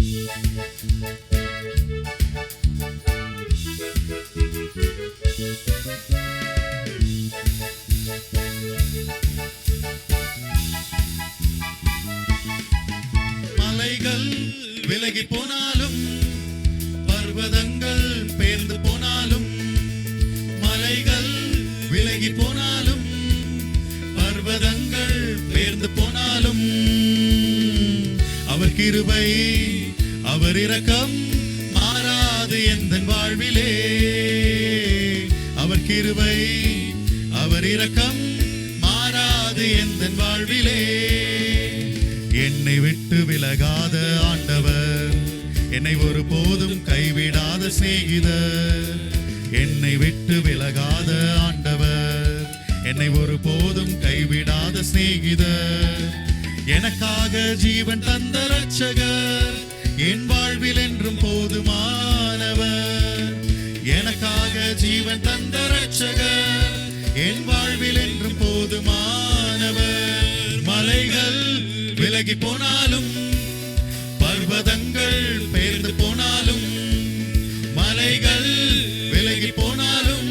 மலைகள் விலகி போனாலும், பர்வதங்கள் பெயர்ந்து போனாலும், மலைகள் விலகி போனாலும், பர்வதங்கள் பெயர்ந்து போனாலும், அவர் கிருபை அவர் இரக்கம் மாறாது எந்தன் வாழ்விலே. அவர் கிருபை அவர் இரக்கம் மாறாது எந்தன் வாழ்விலே. என்னை விட்டு விலகாத ஆண்டவர், என்னை ஒரு போதும் கைவிடாத சிநேகிதர். என்னை விட்டு விலகாத ஆண்டவர், என்னை ஒரு போதும் கைவிடாத சிநேகிதர். எனக்காக ஜீவன் தந்த ரட்சகர், என் வாழ்வில் என்றும் போதுமானவர். எனக்காக ஜீவன் தந்த ரட்சகர், என் வாழ்வில் என்றும் போதுமானவர். மலைகள் விலகி போனாலும், பர்வதங்கள் பெயர்ந்து போனாலும், மலைகள் விலகி போனாலும்,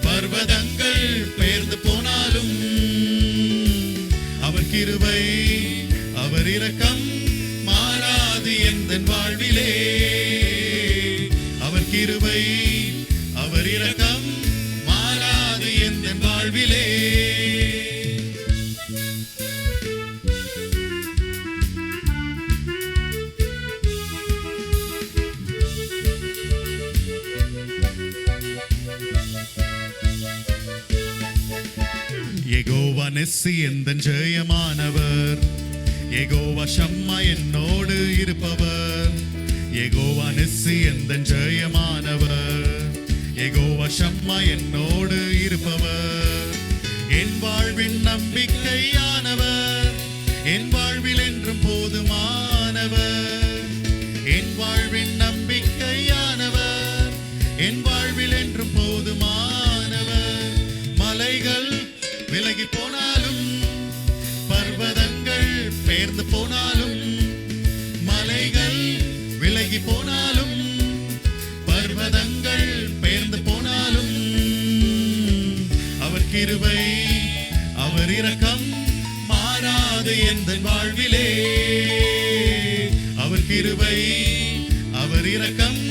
பர்வதங்கள் பெயர்ந்து போனாலும், அவர் கிருபை அவர் இரக்கம் மாறாது எந்தன் வாழ்விலே. அவர் கிருபை அவர் இரக்கம் மாறாது எந்தன் வாழ்விலே. யெகோவா நிஸ்ஸி எந்தன் ஜெயமானவர், யெகோவா ஷம்மா என்னோடு இருப்பவர். யெகோவா நிஸ்ஸி எந்தன் ஜெயமானவர், யெகோவா ஷம்மா என்னோடு இருப்பவர். என் வாழ்வின் நம்பிக்கையானவர், என் வாழ்வில் என்றும் போதுமானவர். என் வாழ்வின் நம்பிக்கையானவர், என் வாழ்வில் என்றும் போதுமானவர். மலைகள் விலகி போனாலும், பர்வதங்கள் பெயர்ந்து போனாலும், மலைகள் விலகி போனாலும், பர்வதங்கள் பெயர்ந்து போனாலும், அவர் கிருபை அவர் இரக்கம் மாறாது எந்தன் வாழ்விலே. அவர் கிருபை அவர் இரக்கம்